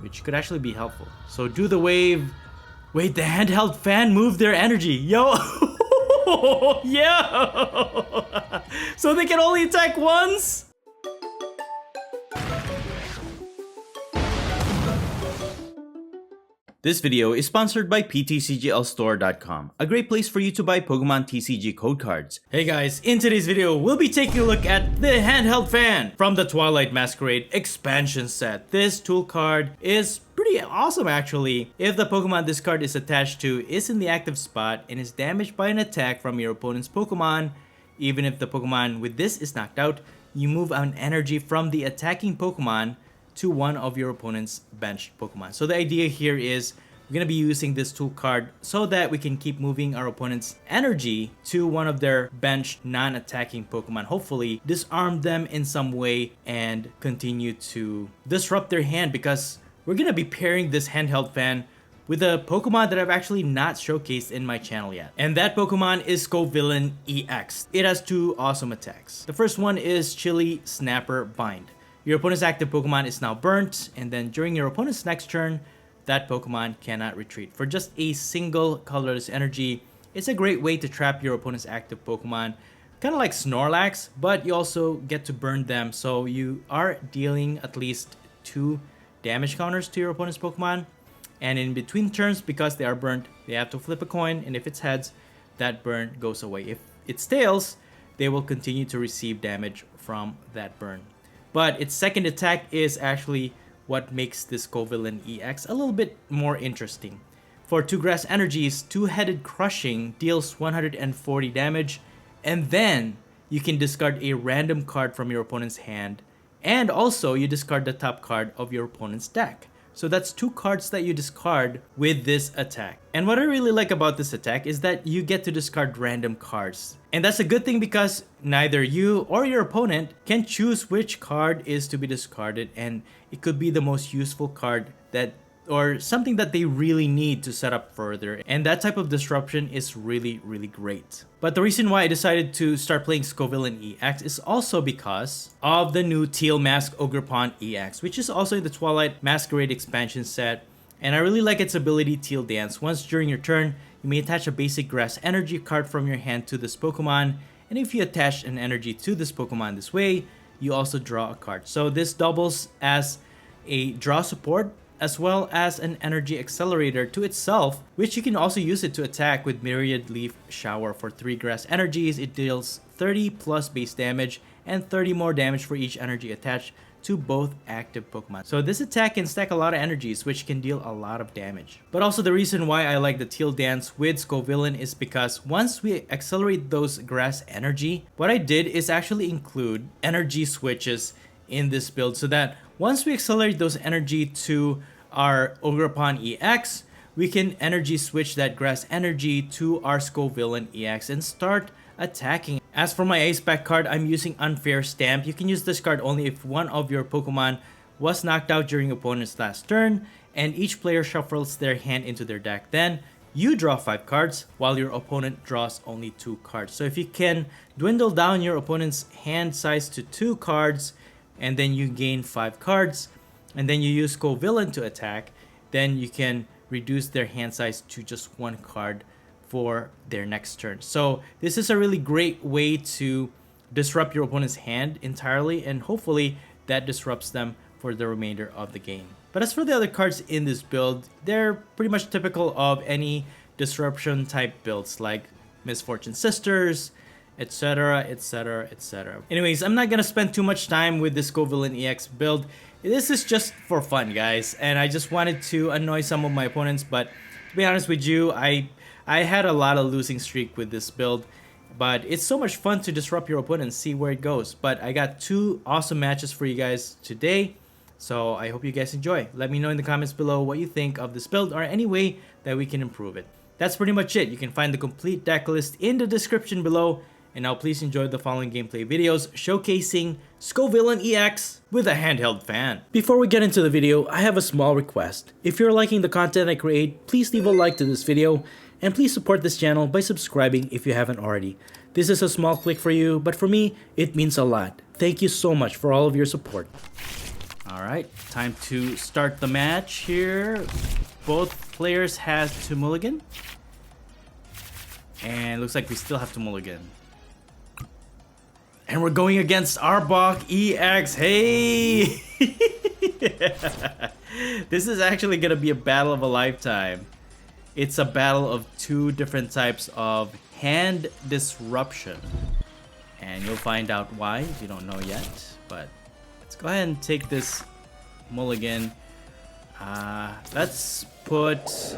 which could actually be helpful. So do the wave. Wait, the handheld fan moved their energy. Yo! Yeah! So they can only attack once? This video is sponsored by PTCGLstore.com, a great place for you to buy Pokemon TCG code cards. Hey guys, in today's video, we'll be taking a look at the Handheld Fan from the Twilight Masquerade expansion set. This tool card is pretty awesome actually. If the Pokemon this card is attached to is in the active spot and is damaged by an attack from your opponent's Pokemon, even if the Pokemon with this is knocked out, you move an energy from the attacking Pokemon to one of your opponent's benched Pokemon. So the idea here is we're going to be using this tool card so that we can keep moving our opponent's energy to one of their benched non-attacking Pokemon. Hopefully disarm them in some way and continue to disrupt their hand, because we're going to be pairing this Handheld Fan with a Pokemon that I've actually not showcased in my channel yet. And that Pokemon is Scovillain EX. It has two awesome attacks. The first one is Chili Snapper Bind. Your opponent's active Pokemon is now burnt, and then during your opponent's next turn, that Pokemon cannot retreat. For just a single colorless energy, it's a great way to trap your opponent's active Pokemon. Kind of like Snorlax, but you also get to burn them, so you are dealing at least 2 damage counters to your opponent's Pokemon. And in between turns, because they are burnt, they have to flip a coin, and if it's heads, that burn goes away. If it's tails, they will continue to receive damage from that burn. But its second attack is actually what makes this Scovillain EX a little bit more interesting. For 2 grass energies, Two-Headed Crushing deals 140 damage, and then you can discard a random card from your opponent's hand, and also you discard the top card of your opponent's deck. So that's 2 cards that you discard with this attack. And what I really like about this attack is that you get to discard random cards. And that's a good thing because neither you or your opponent can choose which card is to be discarded, and it could be the most useful card that or something that they really need to set up further, and that type of disruption is really great. But the reason why I decided to start playing Scovillain EX is also because of the new Teal Mask OGERPON EX, which is also in the Twilight Masquerade expansion set, and I really like its ability Teal Dance. Once during your turn, you may attach a basic grass energy card from your hand to this Pokemon, and if you attach an energy to this Pokemon this way, you also draw a card. So this doubles as a draw support as well as an energy accelerator to itself, which you can also use it to attack with Myriad Leaf Shower. For 3 grass energies, it deals 30 plus base damage and 30 more damage for each energy attached to both active Pokemon. So this attack can stack a lot of energies, which can deal a lot of damage. But also the reason why I like the Teal Dance with Scovillain is because once we accelerate those grass energy, what I did is actually include energy switches in this build, so that once we accelerate those energy to our OGERPON EX, we can energy switch that grass energy to our Scovillain EX and start attacking. As for my Ace Pack card, I'm using Unfair Stamp. You can use this card only if one of your Pokemon was knocked out during opponent's last turn, and each player shuffles their hand into their deck. Then you draw 5 cards while your opponent draws only 2 cards. So if you can dwindle down your opponent's hand size to 2 cards, and then you gain 5 cards, and then you use Scovillain to attack, then you can reduce their hand size to just 1 card for their next turn. So this is a really great way to disrupt your opponent's hand entirely, and hopefully that disrupts them for the remainder of the game. But as for the other cards in this build, they're pretty much typical of any disruption type builds like Misfortune Sisters, etc, etc, etc. Anyways, I'm not gonna spend too much time with this Scovillain EX build. This is just for fun, guys, and I just wanted to annoy some of my opponents. But to be honest with you, I had a lot of losing streak with this build, but it's so much fun to disrupt your opponent and see where it goes. But I got 2 awesome matches for you guys today, so I hope you guys enjoy. Let me know in the comments below what you think of this build or any way that we can improve it. That's pretty much it. You can find the complete deck list in the description below. And now please enjoy the following gameplay videos showcasing Scovillain EX with a Handheld Fan. Before we get into the video, I have a small request. If you're liking the content I create, please leave a like to this video, and please support this channel by subscribing if you haven't already. This is a small click for you, but for me, it means a lot. Thank you so much for all of your support. Alright, time to start the match here. Both players have to mulligan. And looks like we still have to mulligan. And we're going against Arbok EX. Hey! This is actually gonna be a battle of a lifetime. It's a battle of two different types of hand disruption. And you'll find out why if you don't know yet. But let's go ahead and take this mulligan. Let's put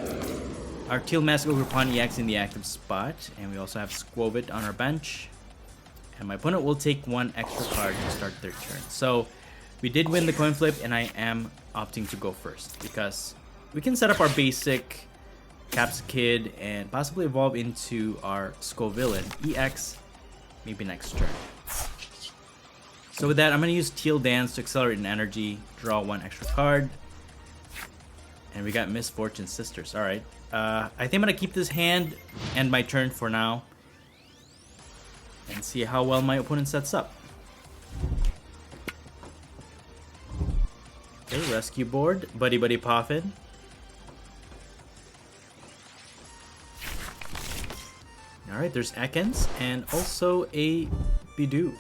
our Teal Mask OGERPON EX in the active spot. And we also have Scovillain on our bench. And my opponent will take one extra card to start their turn. So we did win the coin flip, and I am opting to go first because we can set up our basic Popsicle and possibly evolve into our Scovillain EX maybe next turn. So with that, I'm going to use Teal Dance to accelerate an energy, draw one extra card. And we got Misfortune Sisters. Alright. I think I'm going to keep this hand and my turn for now. And see how well my opponent sets up. Okay, rescue board. Buddy Buddy Poffin. Alright, there's Ekans and also a Bidoof.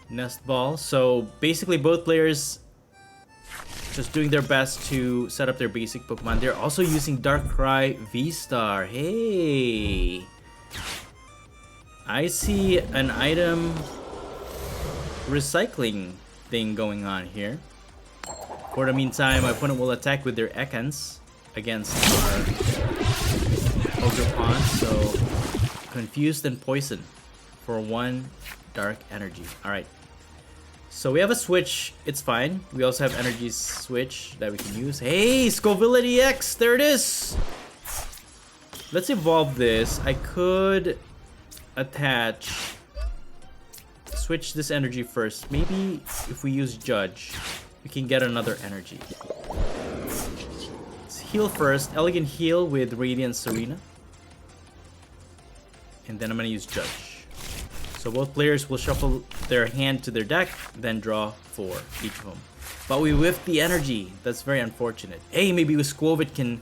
Nest Ball. So basically both players just doing their best to set up their basic Pokemon. They're also using Darkrai V-Star. Hey! I see an item recycling thing going on here. For the meantime, my opponent will attack with their Ekans against our Ogerpon. So confused and poison for one dark energy. Alright. So we have a switch, it's fine. We also have energy switch that we can use. Hey, Scovillain EX, there it is! Let's evolve this. I could attach, switch this energy first. Maybe if we use Judge, we can get another energy. Let's heal first. Elegant Heal with Radiant Serena. And then I'm going to use Judge. So both players will shuffle their hand to their deck, then draw 4 each of them. But we whiffed the energy. That's very unfortunate. Hey, maybe Scovillain can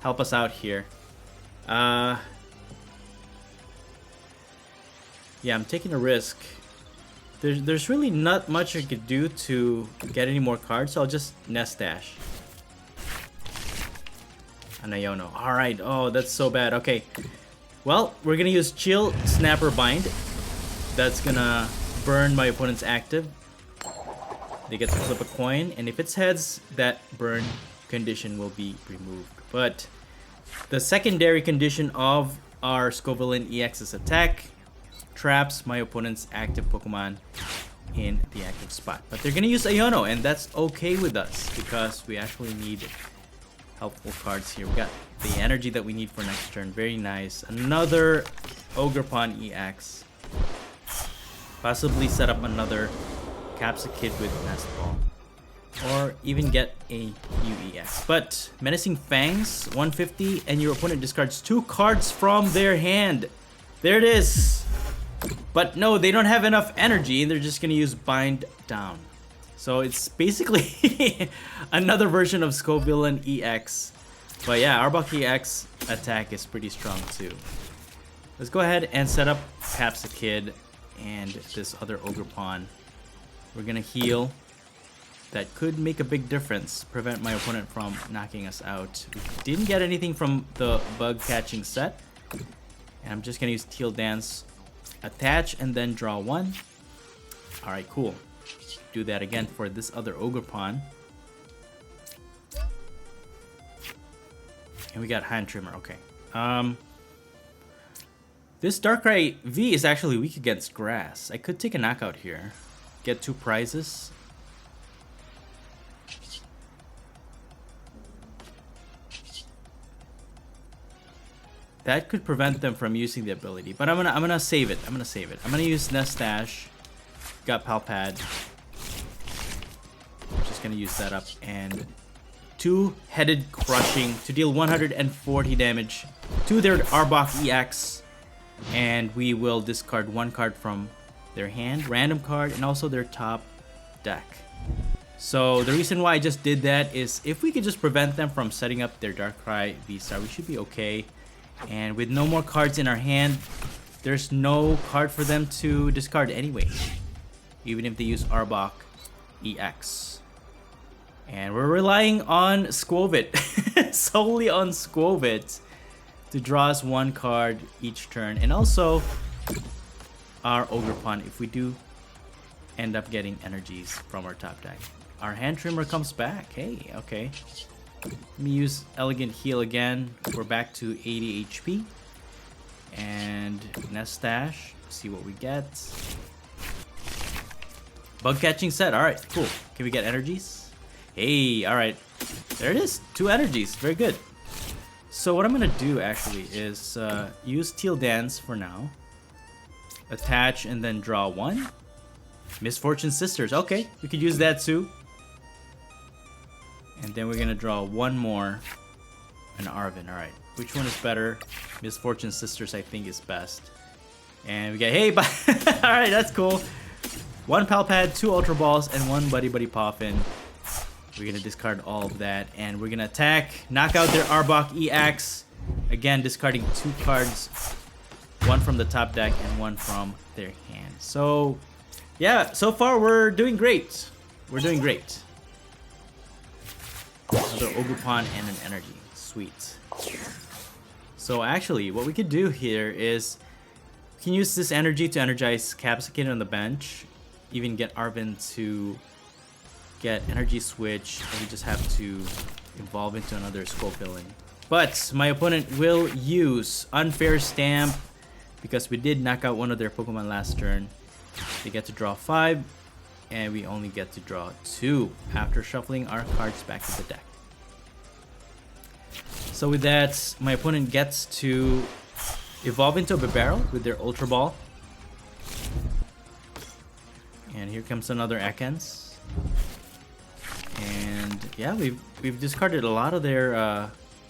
help us out here. Yeah, I'm taking a risk. There's really not much I could do to get any more cards, so I'll just Nest Dash. Anayono. Alright, oh, that's so bad. Okay. Well, we're gonna use Chill Snapper Bind. That's gonna burn my opponent's active. They get to flip a coin, and if it's heads, that burn condition will be removed. But the secondary condition of our Scovillain EX's attack traps my opponent's active Pokemon in the active spot. But they're gonna use Iono, and that's okay with us because we actually need helpful cards here. We got the energy that we need for next turn. Very nice. Another Ogerpon EX. Possibly set up another Popsicle with Nest Ball. Or even get a UEX. But Menacing Fangs, 150, and your opponent discards 2 cards from their hand. There it is. But no, they don't have enough energy. They're just gonna use Bind Down. So it's basically another version of Scovillain EX. But yeah, Arbok EX attack is pretty strong too. Let's go ahead and set up Popsicle and this other Ogerpon. We're gonna heal. That could make a big difference. Prevent my opponent from knocking us out. We didn't get anything from the bug catching set. And I'm just gonna use Teal Dance. Attach and then draw 1. Alright, cool. Do that again for this other Ogerpon. And we got Hand Trimmer, okay. This Darkrai V is actually weak against grass. I could take a knockout here. Get 2 prizes. That could prevent them from using the ability, but I'm gonna save it. I'm gonna use Nest Dash. Got Palpad. I'm just gonna use that up and 2-headed crushing to deal 140 damage to their Arbok EX, and we will discard 1 card from their hand, random card, and also their top deck. So the reason why I just did that is if we could just prevent them from setting up their Darkrai V-Star, we should be okay. And with no more cards in our hand, there's no card for them to discard anyway, even if they use Arbok EX. And we're relying on Scovillain, solely on Scovillain, to draw us one card each turn. And also our Ogerpon if we do end up getting energies from our top deck. Our hand trimmer comes back. Hey, okay. Let me use Elegant Heal again. We're back to 80 HP. And Nest Stash. See what we get. Bug catching set. Alright, cool. Can we get energies? Hey, alright. There it is. 2 energies. Very good. So what I'm gonna do actually is use Teal Dance for now. Attach and then draw 1. Misfortune Sisters. Okay, we could use that too. And then we're gonna draw 1 more. An Arvin. Alright. Which one is better? Misfortune Sisters I think is best. And we get, hey, alright, that's cool. 1 Pal Pad, 2 Ultra Balls, and 1 Buddy Buddy Poffin. We're gonna discard all of that. And we're gonna attack, knock out their Arbok EX. Again, discarding 2 cards. 1 from the top deck and 1 from their hand. So, yeah, so far we're doing great. We're doing great. Another Ogerpon and an energy. Sweet. So actually, what we could do here is we can use this energy to energize Popsicle on the bench. Even get Arvin to get energy switch. And we just have to evolve into another Scovillain. But my opponent will use Unfair Stamp because we did knock out one of their Pokemon last turn. They get to draw 5. And we only get to draw 2 after shuffling our cards back to the deck. So with that, my opponent gets to evolve into a Bibarel with their Ultra Ball. And here comes another Ekans. And yeah, we've discarded a lot of their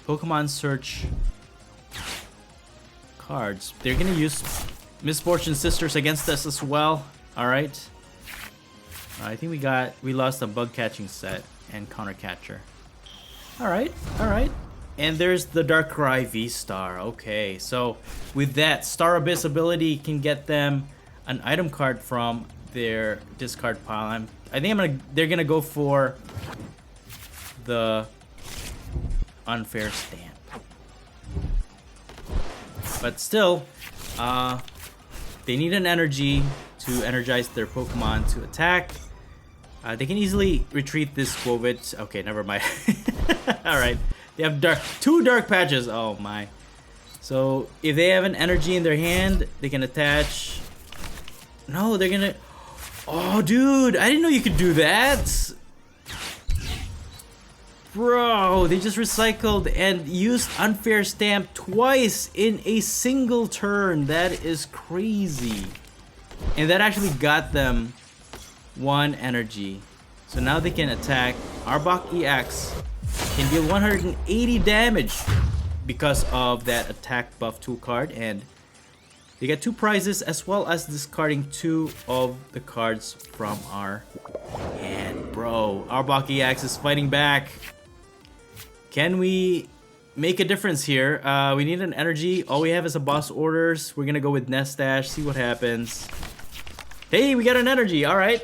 Pokemon Search cards. They're gonna use Misfortune Sisters against us as well. Alright. I think we lost a bug catching set and counter catcher. Alright, alright. And there's the Darkrai V-Star. Okay, so with that, Star Abyss ability can get them an item card from their discard pile. I think they're gonna go for the Unfair Stamp. But still, they need an energy to energize their Pokemon to attack. They can easily retreat this Scovillain. Okay, never mind. Alright. They have 2 dark patches. Oh my. So if they have an energy in their hand, they can attach. No, they're gonna. Oh, dude. I didn't know you could do that. Bro, they just recycled and used Unfair Stamp twice in a single turn. That is crazy. And that actually got them 1 energy. So now they can attack. Arbok EX can deal 180 damage because of that attack buff 2 card. And they get 2 prizes as well as discarding 2 of the cards from our hand. Bro, Arbok EX is fighting back. Can we make a difference here? We need an energy. All we have is a boss orders. We're gonna go with Nest Dash, see what happens. Hey, we got an energy. All right.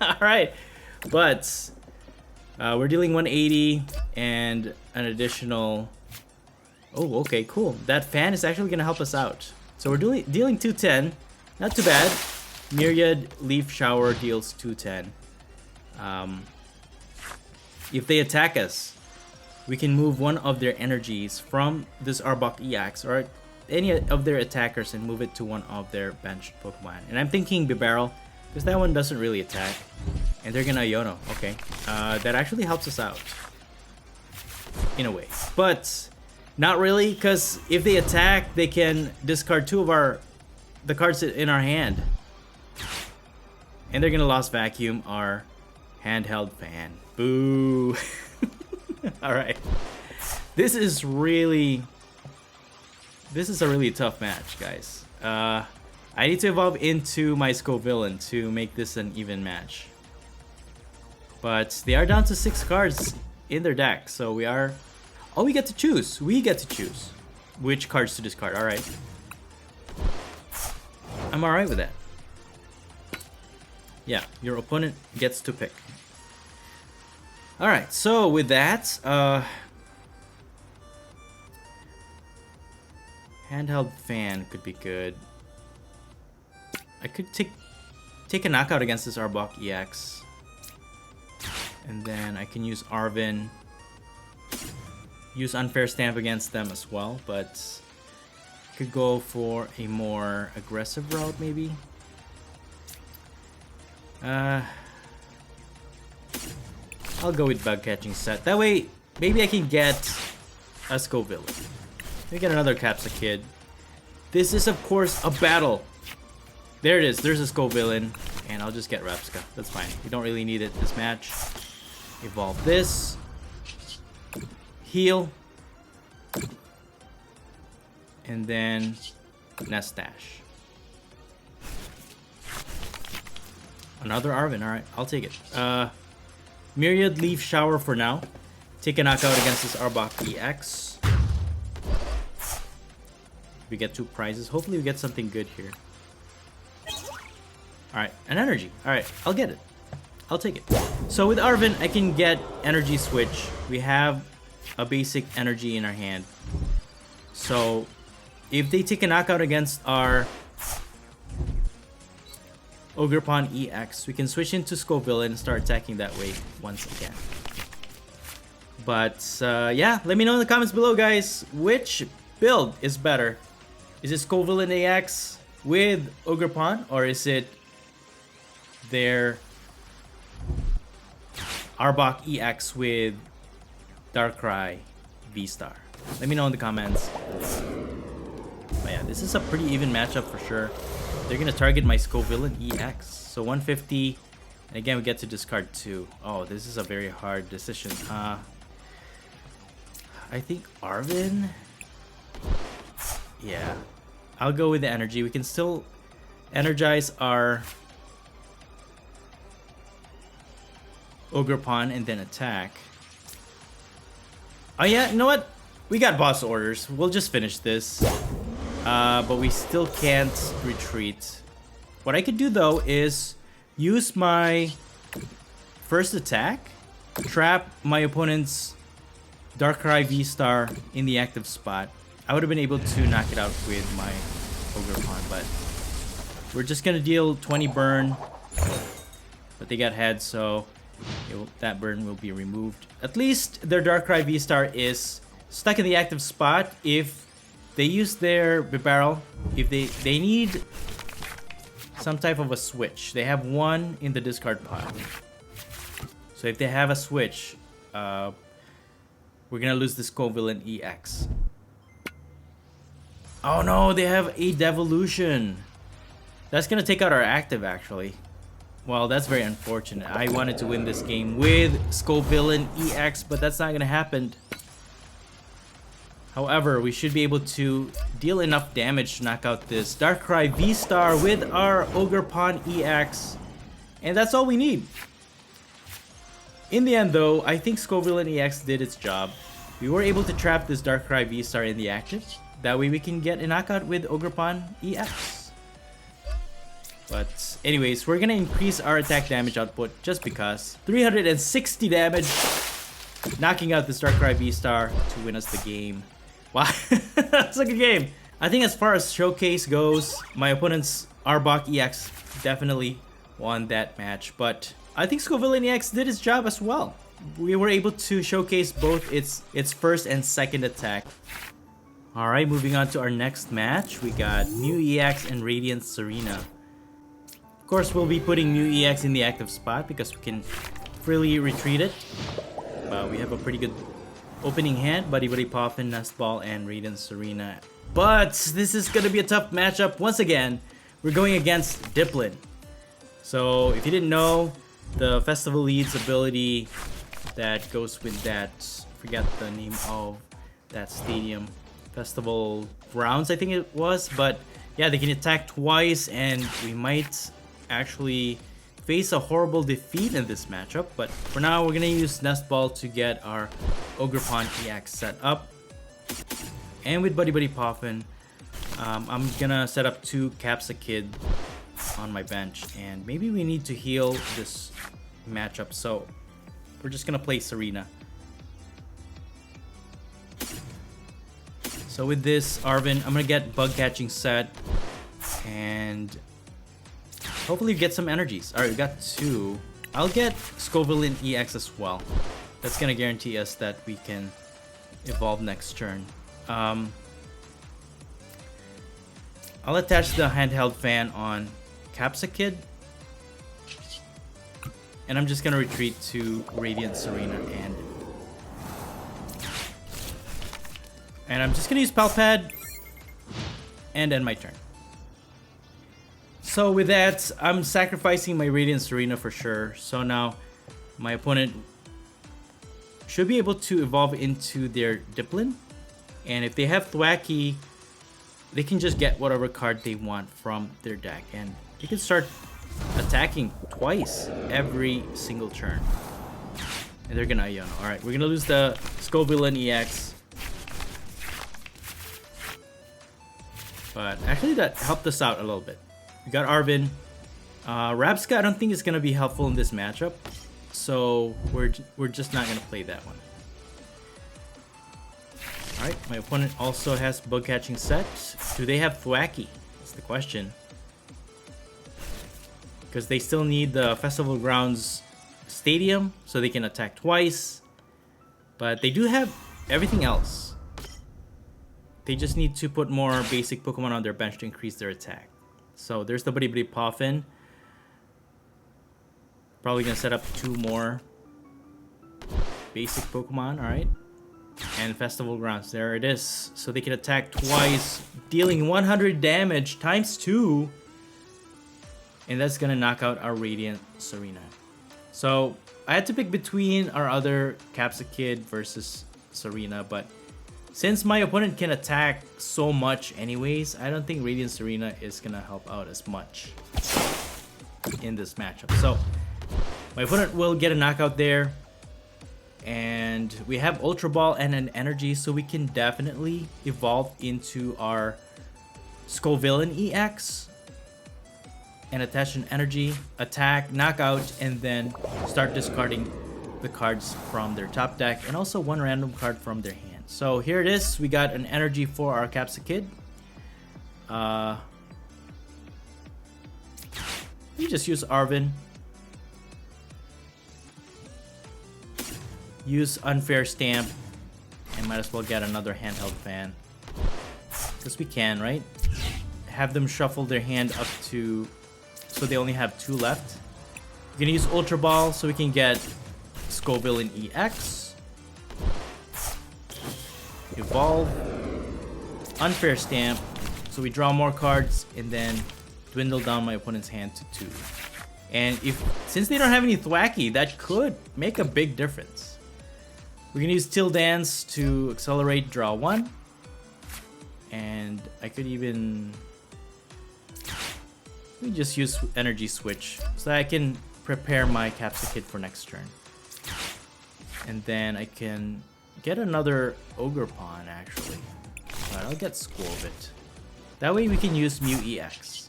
All right. But we're dealing 180 and an additional. Oh, okay, cool. That fan is actually going to help us out. So we're dealing 210. Not too bad. Myriad Leaf Shower deals 210. If they attack us, we can move one of their energies from this Arbok EX or any of their attackers and move it to one of their benched Pokemon. And I'm thinking Bibarel, because that one doesn't really attack. And they're gonna Iono. Okay. That actually helps us out. In a way. But not really, because if they attack, they can discard 2 of the cards in our hand. And they're gonna Lost Vacuum our Handheld Fan. Boo. Alright. This is a really tough match, guys. I need to evolve into my Scovillain to make this an even match. But they are down to 6 cards in their deck, so we are... Oh, we get to choose. We get to choose which cards to discard. Alright. I'm alright with that. Yeah, your opponent gets to pick. Alright, so with that, Handheld Fan could be good. I could take a knockout against this Arbok EX. And then I can use Arven. Use Unfair Stamp against them as well, but could go for a more aggressive route maybe. I'll go with Bug Catching Set. That way, maybe I can get a Scovillain. We get another Capsicid. This is of course a battle. There it is. There's a Scovillain, and I'll just get Repska. That's fine. We don't really need it this match. Evolve this. Heal. And then Nest Dash. Another Arven. Alright, I'll take it. Myriad Leaf Shower for now. Take a knockout against this Arbok EX. We get 2 prizes. Hopefully we get something good here. Alright, an energy. Alright, I'll get it. I'll take it. So with Arven, I can get energy switch. We have a basic energy in our hand. So if they take a knockout against our Ogerpon EX, we can switch into Scovillain and start attacking that way once again. But yeah, let me know in the comments below, guys, which build is better. Is it Scovillain EX with Ogerpon, or is it their Arbok EX with Darkrai V-Star? Let me know in the comments. But yeah, this is a pretty even matchup for sure. They're gonna target my Scovillain EX. So 150, and again we get to discard 2. Oh, this is a very hard decision. I think Arven. Yeah, I'll go with the energy. We can still energize our Ogerpon and then attack. Oh yeah, you know what? We got boss orders. We'll just finish this. But we still can't retreat. What I could do though is use my first attack, trap my opponent's Darkrai V-Star in the active spot. I would have been able to knock it out with my Ogerpon, but we're just gonna deal 20 burn. But they got head, so that burn will be removed. At least their Darkrai V-Star is stuck in the active spot. If they use their barrel, if they need some type of a switch, they have 1 in the discard pile. So if they have a switch, we're gonna lose the Scovillain EX. Oh no, they have a Devolution. That's gonna take out our active actually. Well, that's very unfortunate. I wanted to win this game with Scovillain EX, but that's not gonna happen. However, we should be able to deal enough damage to knock out this Darkrai V-Star with our Ogerpon EX. And that's all we need. In the end though, I think Scovillain EX did its job. We were able to trap this Darkrai V-Star in the active. That way we can get a knockout with Ogerpon EX. But anyways, we're gonna increase our attack damage output just because. 360 damage, knocking out this Darkrai V-Star to win us the game. Wow, that's a good game. I think as far as showcase goes, my opponent's Arbok EX definitely won that match. But I think Scovillain EX did its job as well. We were able to showcase both its first and second attack. Alright, moving on to our next match. We got Mew EX and Radiant Serena. Of course, we'll be putting Mew EX in the active spot because we can freely retreat it. We have a pretty good opening hand, Buddy Buddy Poffin, Nest Ball, and Radiant Serena. But this is gonna be a tough matchup. Once again, we're going against Dipplin. So if you didn't know, the Festival Leads ability that goes with that, forget the name of that stadium, Festival Grounds I think it was, but yeah, they can attack twice and we might actually face a horrible defeat in this matchup, but for now we're gonna use Nest Ball to get our Ogerpon EX set up. And with Buddy Buddy Poffin, I'm gonna set up 2 Capsicid on my bench, and maybe we need to heal this matchup, so we're just gonna play Serena. So with this Arven, I'm gonna get Bug Catching set and hopefully get some energies. Alright, we got 2. I'll get Scovillain EX as well. That's gonna guarantee us that we can evolve next turn. I'll attach the Handheld Fan on Capsicid. And I'm just gonna retreat to Radiant Serena and I'm just gonna use Palpad and end my turn. So with that, I'm sacrificing my Radiant Serena for sure. So now my opponent should be able to evolve into their Dipplin. And if they have Thwackey, they can just get whatever card they want from their deck. And they can start attacking twice every single turn. And they're gonna Iono. Alright, we're gonna lose the Scovillain EX. But actually that helped us out a little bit. We got Arven. Rabska I don't think is gonna be helpful in this matchup. So we're just not gonna play that one. Alright, my opponent also has Bug Catching set. Do they have Thwackey? That's the question. Because they still need the Festival Grounds Stadium so they can attack twice. But they do have everything else. They just need to put more basic Pokemon on their bench to increase their attack. So there's the Buddy Buddy Poffin. Probably gonna set up 2 more basic Pokemon, alright. And Festival Grounds, there it is. So they can attack twice, dealing 100 damage times 2. And that's gonna knock out our Radiant Serena. So I had to pick between our other Capsicid versus Serena, but since my opponent can attack so much anyways, I don't think Radiant Serena is gonna help out as much in this matchup. So my opponent will get a knockout there. And we have Ultra Ball and an energy, so we can definitely evolve into our Scovillain EX and attach an energy, attack, knockout, and then start discarding the cards from their top deck and also 1 random card from their hand. So here it is. We got an energy for our Capsicid. We just use Arven. Use Unfair Stamp. And might as well get another Handheld Fan. Because we can, right? Have them shuffle their hand up to... So they only have 2 left. We're gonna use Ultra Ball so we can get Scovillain EX. Evolve, Unfair Stamp, so we draw more cards and then dwindle down my opponent's hand to 2. And since they don't have any Thwackey, that could make a big difference. We're gonna use Teal Dance to accelerate draw 1, and I could even just use Energy Switch so that I can prepare my Capsicid for next turn, and then I can get another Ogerpon actually. But I'll get Squovit. That way we can use Mew EX.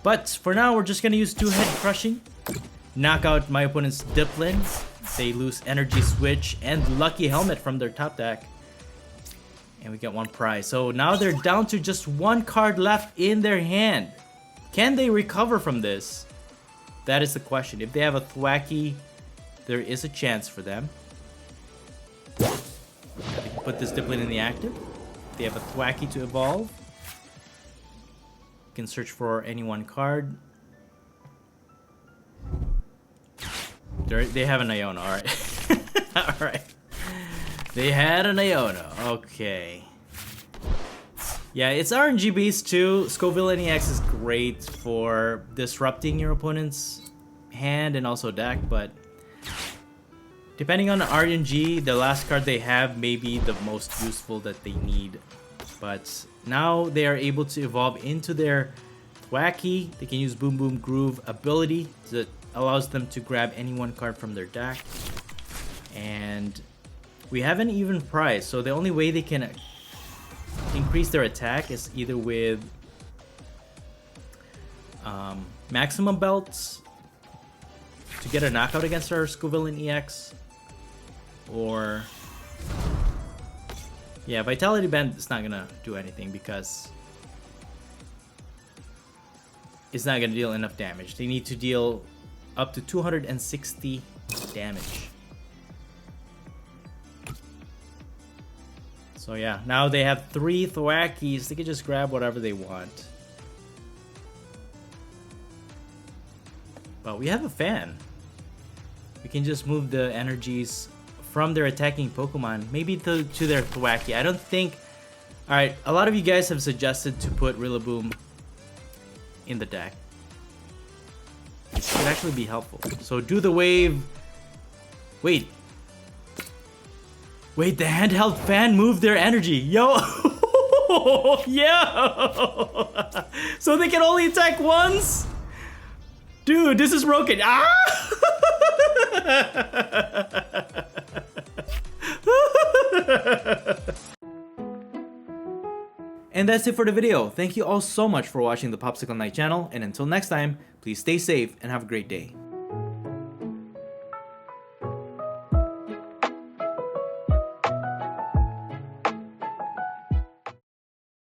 But for now we're just gonna use 2 Head Crushing. Knock out my opponent's Dipplin. They lose Energy Switch and Lucky Helmet from their top deck. And we get 1 prize. So now they're down to just 1 card left in their hand. Can they recover from this? That is the question. If they have a Thwackey, there is a chance for them. They can put this Dipplin in the active. If they have a Thwackey to evolve, you can search for any 1 card. They have an Iono, alright. Alright. They had an Iono, okay. Yeah, it's RNG based too. Scovillain EX is great for disrupting your opponent's hand and also deck, but depending on the RNG, the last card they have may be the most useful that they need. But now they are able to evolve into their Thwacky, they can use Boom Boom Groove ability that allows them to grab any one card from their deck. And we have an even price, so the only way they can increase their attack is either with maximum belts to get a knockout against our Scovillain EX, or yeah, Vitality Band is not gonna do anything because it's not gonna deal enough damage. They need to deal up to 260 damage. So yeah, now they have 3 Thwackies. They can just grab whatever they want. But we have a fan. We can just move the energies from their attacking Pokemon, maybe to their Thwacky. I don't think... Alright, a lot of you guys have suggested to put Rillaboom in the deck. This could actually be helpful. So do the wave... Wait, the Handheld Fan moved their energy. Yo! Yo! So they can only attack once? Dude, this is broken. Ah! And that's it for the video. Thank you all so much for watching the Popsicleknight channel, and until next time, please stay safe and have a great day.